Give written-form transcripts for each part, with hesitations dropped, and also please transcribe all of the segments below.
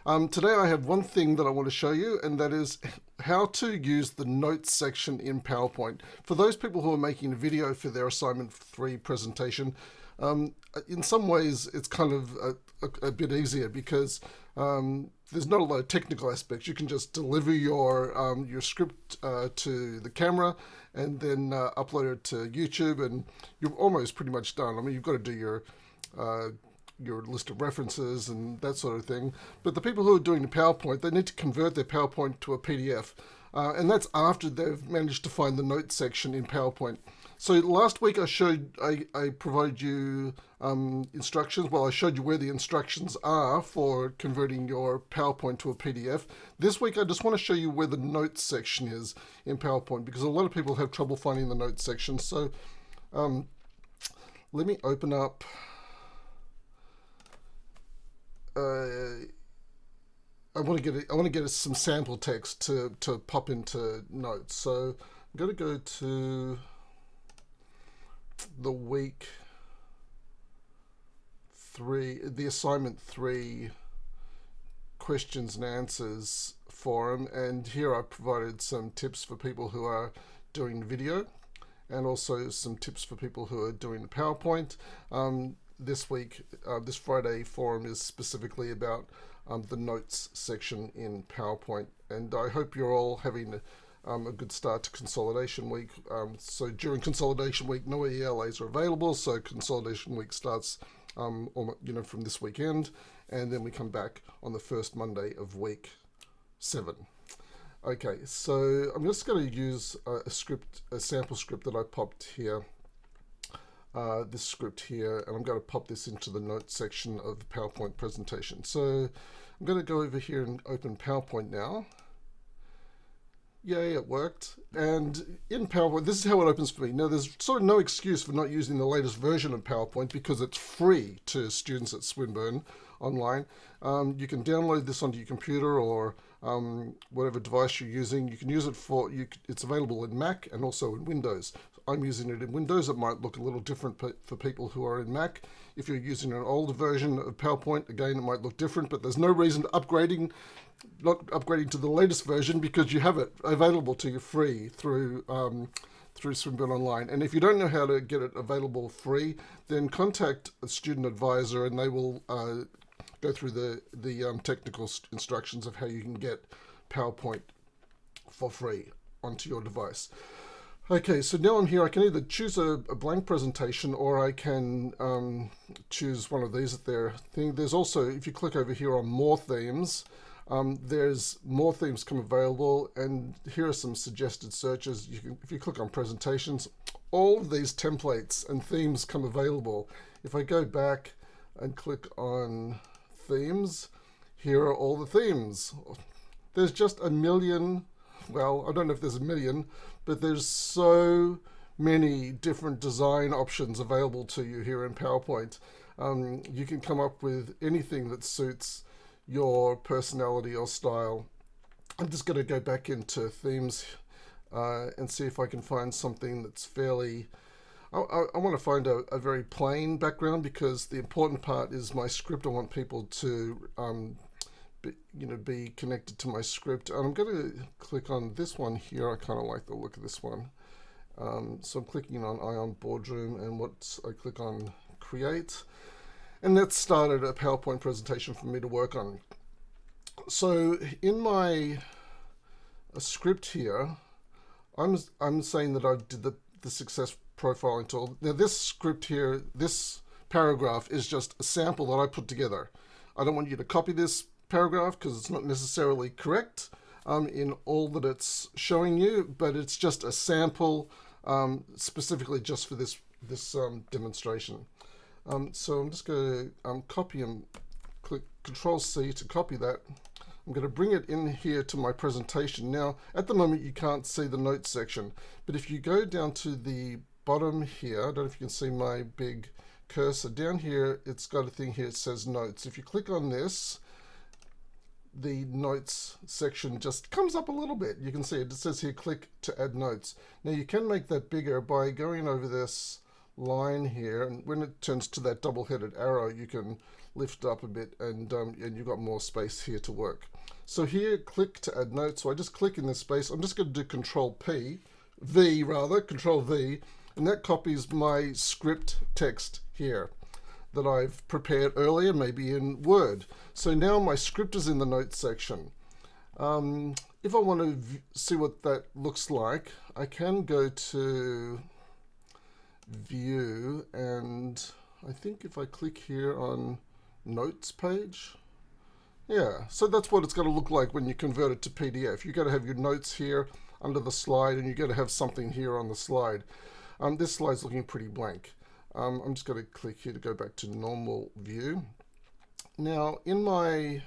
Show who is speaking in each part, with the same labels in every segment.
Speaker 1: Today I have one thing that I want to show you, and that is how to use the notes section in PowerPoint. For those people who are making a video for their assignment 3 presentation, in some ways it's kind of a bit easier because there's not a lot of technical aspects. You can just deliver your script to the camera and then upload it to YouTube, and you're almost pretty much done. I mean, you've got to do your list of references and that sort of thing. But the people who are doing the PowerPoint, they need to convert their PowerPoint to a PDF. And that's after they've managed to find the notes section in PowerPoint. So last week I provided you instructions. Well, I showed you where the instructions are for converting your PowerPoint to a PDF. This week I just want to show you where the notes section is in PowerPoint, because a lot of people have trouble finding the notes section. So let me open up I want to get some sample text to pop into notes. So I'm going to go to the week 3, the assignment 3 questions and answers forum, and here I provided some tips for people who are doing video, and also some tips for people who are doing the PowerPoint. This week, this Friday forum is specifically about the notes section in PowerPoint, and I hope you're all having a good start to consolidation week. So during consolidation week, no ELAs are available, so consolidation week starts from this weekend, and then we come back on the first Monday of week 7. Okay, so I'm just going to use a sample script that I popped here. This script here, and I'm going to pop this into the notes section of the PowerPoint presentation. So I'm going to go over here and open PowerPoint now. Yay, it worked. And in PowerPoint, this is how it opens for me. Now, there's sort of no excuse for not using the latest version of PowerPoint because it's free to students at Swinburne online. You can download this onto your computer or whatever device you're using. You can use it it's available in Mac and also in Windows. I'm using it in Windows. It might look a little different for people who are in Mac. If you're using an older version of PowerPoint, again, it might look different, but there's no reason to not upgrading to the latest version, because you have it available to you free through Swinburne Online. And if you don't know how to get it available free, then contact a student advisor and they will go through the technical instructions of how you can get PowerPoint for free onto your device. Okay, so now I'm here. I can either choose a blank presentation, or I can choose one of these at their thing. There's also, if you click over here on more themes, there's more themes come available, and here are some suggested searches. If you click on presentations, all of these templates and themes come available. If I go back and click on themes, here are all the themes. There's just a million. Well, I don't know if there's a million, but there's so many different design options available to you here in PowerPoint. You can come up with anything that suits your personality or style. I'm just going to go back into themes and see if I can find something that's fairly... I want to find a very plain background, because the important part is my script. I want people to be connected to my script. And I'm going to click on this one here. I kind of like the look of this one. So I'm clicking on Ion Boardroom, and I click on Create. And that started a PowerPoint presentation for me to work on. So in my script here, I'm saying that I did the success profiling tool. Now this script here, this paragraph is just a sample that I put together. I don't want you to copy this paragraph because it's not necessarily correct in all that it's showing you, but it's just a sample specifically just for this demonstration. So I'm just going to copy and click Control C to copy that. I'm going to bring it in here to my presentation. Now, at the moment, you can't see the notes section, but if you go down to the bottom here, I don't know if you can see my big cursor down here, it's got a thing here that says notes. If you click on this, the notes section just comes up a little bit. You can see it says here, click to add notes. Now you can make that bigger by going over this line here, and when it turns to that double-headed arrow, you can lift up a bit, and you've got more space here to work. So here, click to add notes. So I just click in this space. I'm just going to do Control V, and that copies my script text here that I've prepared earlier, maybe in Word. So now my script is in the notes section. If I want to see what that looks like, I can go to View, and I think if I click here on Notes page, yeah, so that's what it's going to look like when you convert it to PDF. You've got to have your notes here under the slide, and you've got to have something here on the slide. This slide's looking pretty blank. I'm just going to click here to go back to normal view. Now, in my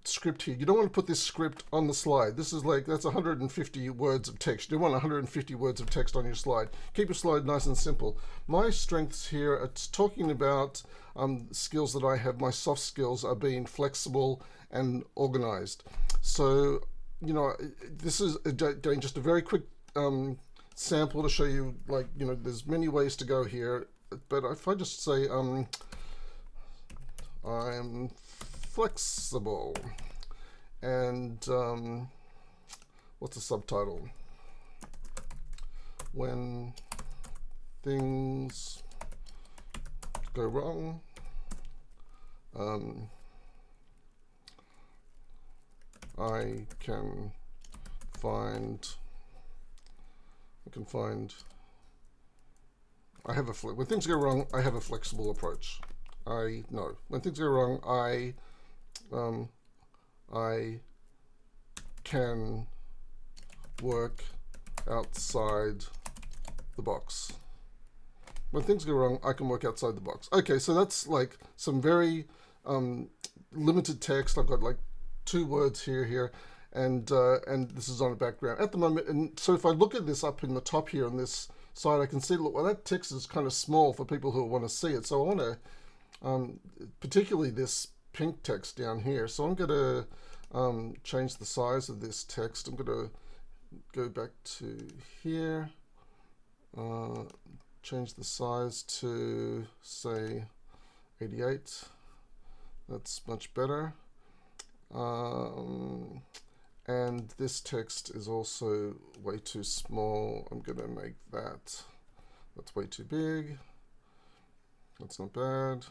Speaker 1: script here, you don't want to put this script on the slide. This is like, that's 150 words of text. You don't want 150 words of text on your slide. Keep your slide nice and simple. My strengths here, it's talking about skills that I have. My soft skills are being flexible and organized. So, you know, this is again just a very quick sample to show you, like, you know, there's many ways to go here. But if I just say I'm flexible, and what's the subtitle? When things go wrong, I can find when things go wrong, I have a flexible approach. I know when things go wrong, I can work outside the box. When things go wrong, I can work outside the box. Okay, so that's like some very limited text. I've got like 2 words here, and this is on a background at the moment. And so if I look at this up in the top here on this side, I can see, look, well, that text is kind of small for people who want to see it. So I want to, particularly this pink text down here. So I'm going to change the size of this text. I'm going to go back to here, change the size to, say, 88. That's much better. And this text is also way too small. I'm going to make that's way too big. That's not bad.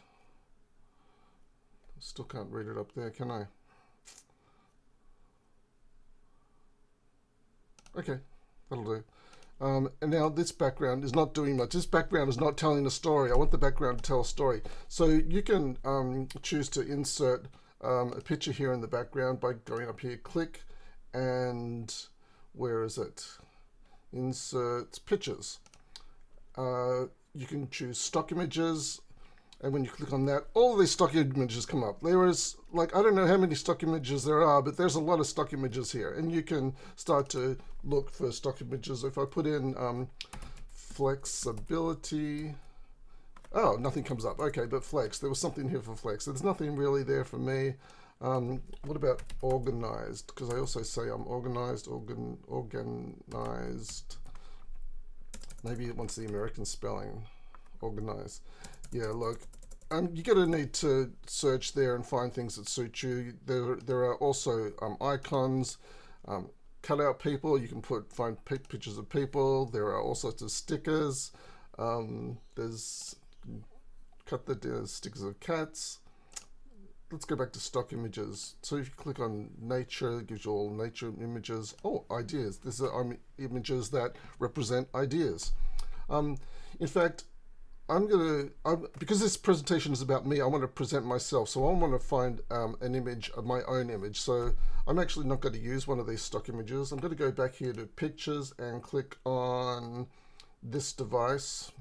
Speaker 1: Still can't read it up there, can I? Okay, that'll do. And now this background is not doing much. This background is not telling a story. I want the background to tell a story. So you can choose to insert a picture here in the background by going up here, click, and where is it? Insert pictures. You can choose stock images, and when you click on that, all of these stock images come up. There is, like, I don't know how many stock images there are, but there's a lot of stock images here, and you can start to look for stock images. If I put in flexibility, oh, nothing comes up. Okay, but flex, there was something here for flex. There's nothing really there for me. What about organized? Because I also say I'm organized, organized. Maybe it wants the American spelling, organized. Yeah, look, you're going to need to search there and find things that suit you. There are also icons, cutout people. You can find pictures of people. There are all sorts of stickers. There's stickers of cats. Let's go back to stock images. So if you click on nature, it gives you all nature images. Oh, ideas. These are images that represent ideas. In fact, because this presentation is about me, I want to present myself. So I want to find an image of my own image. So I'm actually not going to use one of these stock images. I'm going to go back here to pictures and click on this device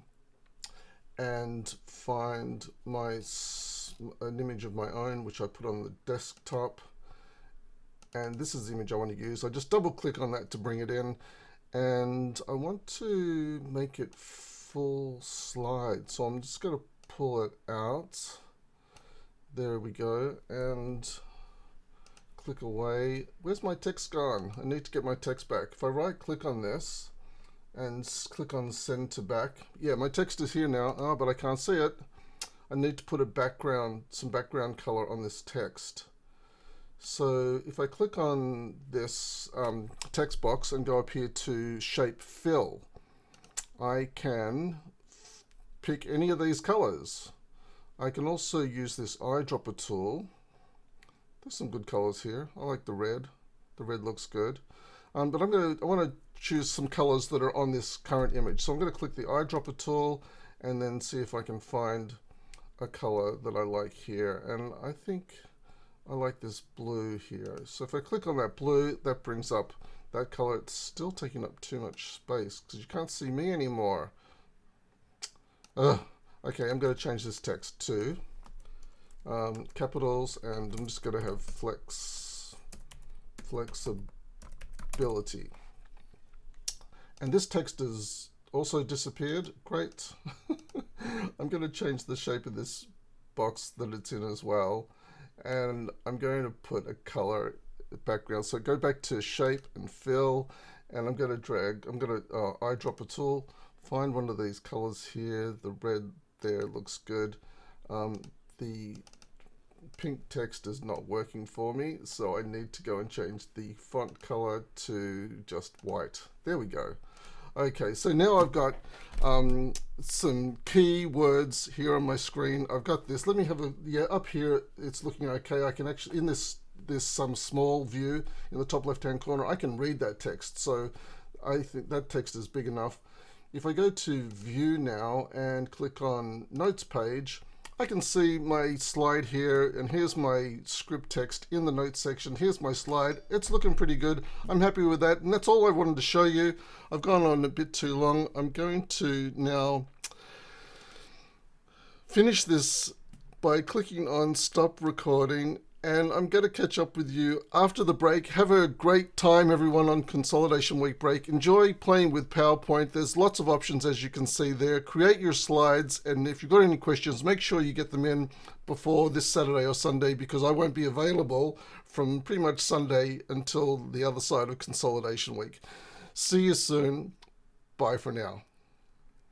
Speaker 1: and find an image of my own, which I put on the desktop. And this is the image I want to use. I just double click on that to bring it in. And I want to make it full slide. So I'm just going to pull it out. There we go. And click away. Where's my text gone? I need to get my text back. If I right click on this and click on send to back. Yeah, my text is here now, but I can't see it. I need to put some background color on this text. So if I click on this text box and go up here to shape fill, I can pick any of these colors. I can also use this eyedropper tool. There's some good colors here. I like the red. The red looks good. But I want to choose some colors that are on this current image. So I'm going to click the eyedropper tool and then see if I can find a color that I like here. And I think I like this blue here. So if I click on that blue, that brings up that color. It's still taking up too much space because you can't see me anymore. Okay, I'm going to change this text to capitals, and I'm just going to have flexibility. And this text has also disappeared. Great. I'm going to change the shape of this box that it's in as well. And I'm going to put a color background. So go back to shape and fill, and I'm going to eyedropper tool, find one of these colors here. The red there looks good. The pink text is not working for me, so I need to go and change the font color to just white. There we go. Okay, so now I've got some key words here on my screen. I've got this. Let me have up here it's looking okay. I can actually, in this some small view in the top left hand corner, I can read that text. So I think that text is big enough. If I go to view now and click on notes page, I can see my slide here, and here's my script text in the notes section. Here's my slide. It's looking pretty good. I'm happy with that, and that's all I wanted to show you. I've gone on a bit too long. I'm going to now finish this by clicking on stop recording, and I'm going to catch up with you after the break. Have a great time, everyone, on Consolidation Week break. Enjoy playing with PowerPoint. There's lots of options, as you can see there. Create your slides, and if you've got any questions, make sure you get them in before this Saturday or Sunday, because I won't be available from pretty much Sunday until the other side of Consolidation Week. See you soon. Bye for now.